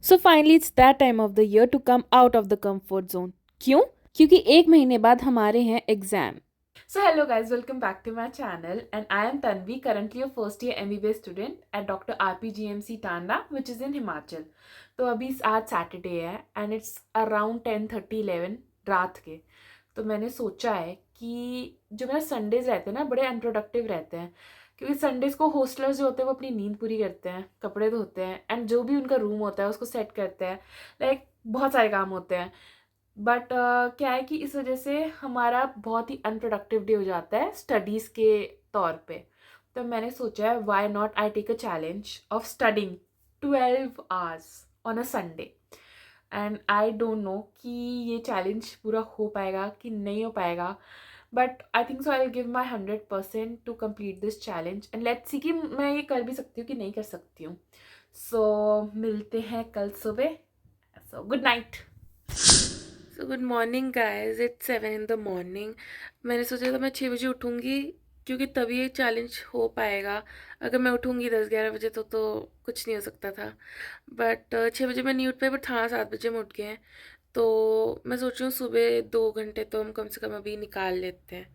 So finally it's that time of the year to come out of the comfort zone. क्यों? क्योंकि एक महीने बाद हमारे हैं exam. So hello guys, welcome back to my channel and I am Tanvi, currently a first year MBBS student at Dr. RPGMC Tanda which is in Himachal। तो अभी आज सैटरडे है एंड इट्स अराउंड 10:30-11 रात के। तो मैंने सोचा है कि जो मेरा संडेज रहते हैं ना बड़े अनप्रोडक्टिव रहते हैं, क्योंकि संडेज को हॉस्टलर्स जो होते हैं वो अपनी नींद पूरी करते हैं, कपड़े धोते हैं एंड जो भी उनका रूम होता है उसको सेट करते हैं, लाइक बहुत सारे काम होते हैं। बट क्या है कि इस वजह से हमारा बहुत ही अनप्रोडक्टिव डे हो जाता है स्टडीज़ के तौर पे। तो मैंने सोचा है why not I take a challenge of studying 12 hours on a Sunday. And I don't know कि ये चैलेंज पूरा हो पाएगा कि नहीं हो पाएगा, but I think so I will give my 100% to complete this challenge and let's see कि मैं ये कर भी सकती हूँ कि नहीं कर सकती हूँ। सो मिलते हैं कल सुबह। So good night. So good morning guys, it's 7 in the morning। मैंने सोचा था मैं 6 बजे उठूँगी क्योंकि तभी ये चैलेंज हो पाएगा। अगर मैं उठूँगी 10-11 बजे तो कुछ नहीं हो सकता था। बट 6 बजे मैं नहीं उठ पाई, बट हाँ 7 बजे में उठ गए हैं। तो मैं सोच रही हूँ सुबह 2 घंटे तो हम कम से कम अभी निकाल लेते हैं।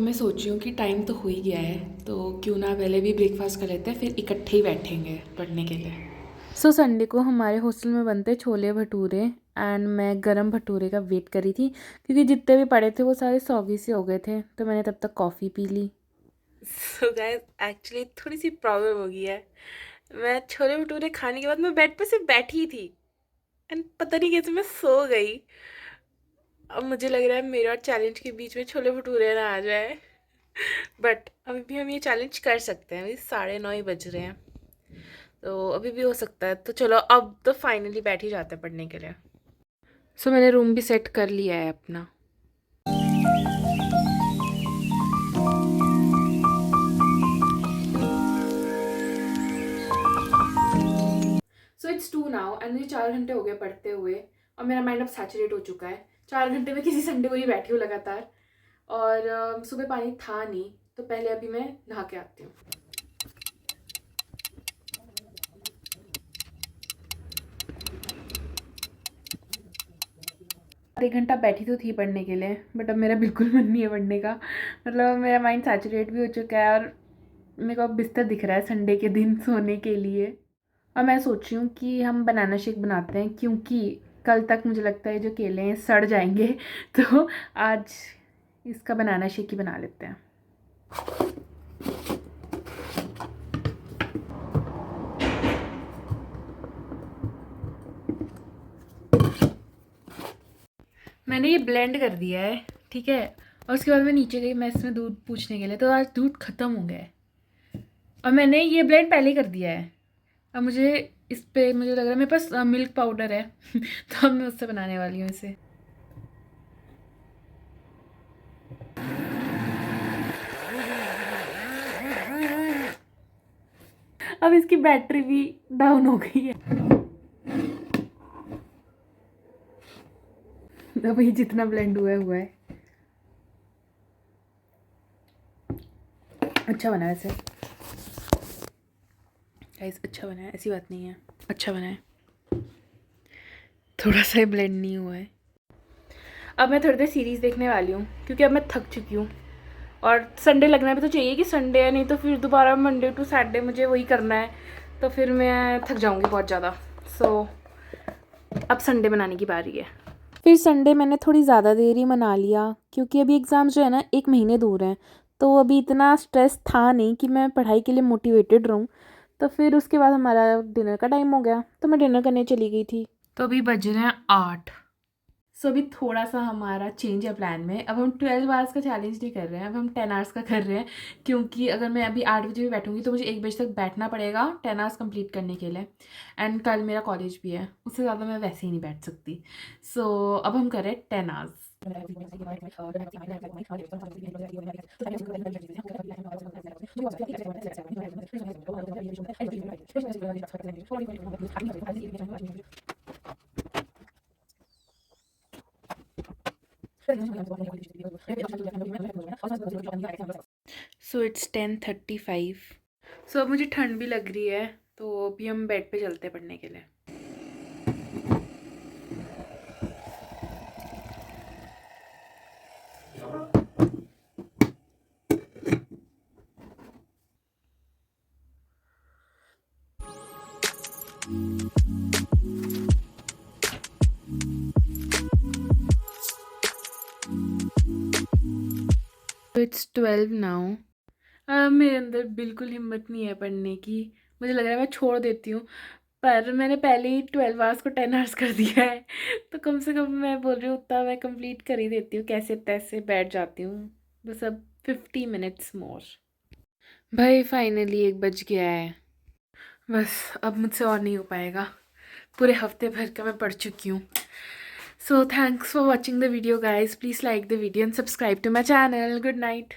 मैं सोच रही हूँ कि टाइम तो हो ही गया है, तो क्यों ना पहले भी ब्रेकफास्ट कर लेते हैं, फिर इकट्ठे ही बैठेंगे पढ़ने के लिए। सो संडे को हमारे हॉस्टल में बनते छोले भटूरे एंड मैं गरम भटूरे का वेट कर रही थी क्योंकि जितने भी पड़े थे वो सारे सौगी से हो गए थे, तो मैंने तब तक कॉफ़ी पी ली। सो गाइस एक्चुअली थोड़ी सी प्रॉब्लम हो गई है। मैं छोले भटूरे खाने के बाद मैं बेड पे सिर्फ बैठी थी एंड पता नहीं कैसे मैं सो गई। अब मुझे लग रहा है मेरे और चैलेंज के बीच में छोले भटूरे ना आ जाए, बट अभी भी हम ये चैलेंज कर सकते हैं। अभी 9:30 ही बज रहे हैं, तो अभी भी हो सकता है। तो चलो अब तो फाइनली बैठ ही जाते हैं पढ़ने के लिए। सो मैंने रूम भी सेट कर लिया है अपना। सो इट्स 2 नाउ एंड मुझे 4 घंटे हो गए पढ़ते हुए और मेरा माइंड अब सैचुरेट हो चुका है। 4 घंटे में किसी संडे को ही बैठी हूँ लगातार, और सुबह पानी था नहीं, तो पहले अभी मैं नहा के आती हूँ। एक घंटा बैठी तो थी पढ़ने के लिए, बट अब मेरा बिल्कुल मन नहीं है पढ़ने का। मतलब मेरा माइंड सैचुरेट भी हो चुका है और मेरे को अब बिस्तर दिख रहा है संडे के दिन सोने के लिए। और मैं सोच रही हूँ कि हम बनाना शेक बनाते हैं, क्योंकि कल तक मुझे लगता है जो केले हैं सड़ जाएंगे तो आज इसका बनाना शेक ही बना लेते हैं। मैंने ये ब्लेंड कर दिया है, ठीक है, और उसके बाद मैं नीचे गई मैं इसमें दूध पूछने के लिए, तो आज दूध ख़त्म हो गया है और मैंने ये ब्लेंड पहले ही कर दिया है। अब मुझे इस पे मुझे लग रहा है मेरे पास मिल्क पाउडर है तो अब मैं उससे बनाने वाली हूँ इसे। अब इसकी बैटरी भी डाउन हो गई है। अब ये जितना ब्लेंड हुआ है अच्छा बना है वैसे गाइस, अच्छा बना है, ऐसी बात नहीं है, अच्छा बना है। थोड़ा सा ही ब्लेंड नहीं हुआ है। अब मैं थोड़ी देर सीरीज़ देखने वाली हूँ क्योंकि अब मैं थक चुकी हूँ, और संडे लगना भी तो चाहिए कि संडे है, नहीं तो फिर दोबारा मंडे टू सैटरडे मुझे वही करना है, तो फिर मैं थक जाऊँगी बहुत ज़्यादा। सो अब संडे बनाने की बारी है। फिर संडे मैंने थोड़ी ज़्यादा देर ही मना लिया क्योंकि अभी एग्ज़ाम जो है ना 1 महीने दूर हैं, तो अभी इतना स्ट्रेस था नहीं कि मैं पढ़ाई के लिए मोटिवेटेड रहूँ। तो फिर उसके बाद हमारा डिनर का टाइम हो गया, तो मैं डिनर करने चली गई थी। तो अभी बज रहे हैं 8। सो अभी थोड़ा सा हमारा चेंज है प्लान में। अब हम 12 आवर्स का चैलेंज नहीं कर रहे हैं, अब हम 10 आवर्स का कर रहे हैं, क्योंकि अगर मैं अभी 8 बजे भी बैठूंगी तो मुझे 1 बजे तक बैठना पड़ेगा 10 आवर्स कंप्लीट करने के लिए। एंड कल मेरा कॉलेज भी है, उससे ज़्यादा मैं वैसे ही नहीं बैठ सकती। सो अब हम करें 10 आवर्स। So it's 10:35। सो अब मुझे ठंड भी लग रही है तो अभी हम बेड पे चलते हैं पढ़ने के लिए। It's 12 now. मेरे अंदर बिल्कुल हिम्मत नहीं है पढ़ने की। मुझे लग रहा है मैं छोड़ देती हूँ, पर मैंने पहले ही 12 आवर्स को 10 आवर्स कर दिया है। तो कम से कम मैं बोल रही हूँ उतना मैं कंप्लीट कर ही देती हूँ, कैसे तैसे बैठ जाती हूँ। बस अब 50 मिनट्स मोर। भाई फाइनली 1 बज गया है। बस अब मुझसे और नहीं हो पाएगा। पूरे हफ्ते भर का मैं पढ़ चुकी हूँ। So thanks for watching the video guys. Please like the video and subscribe to my channel. Good night.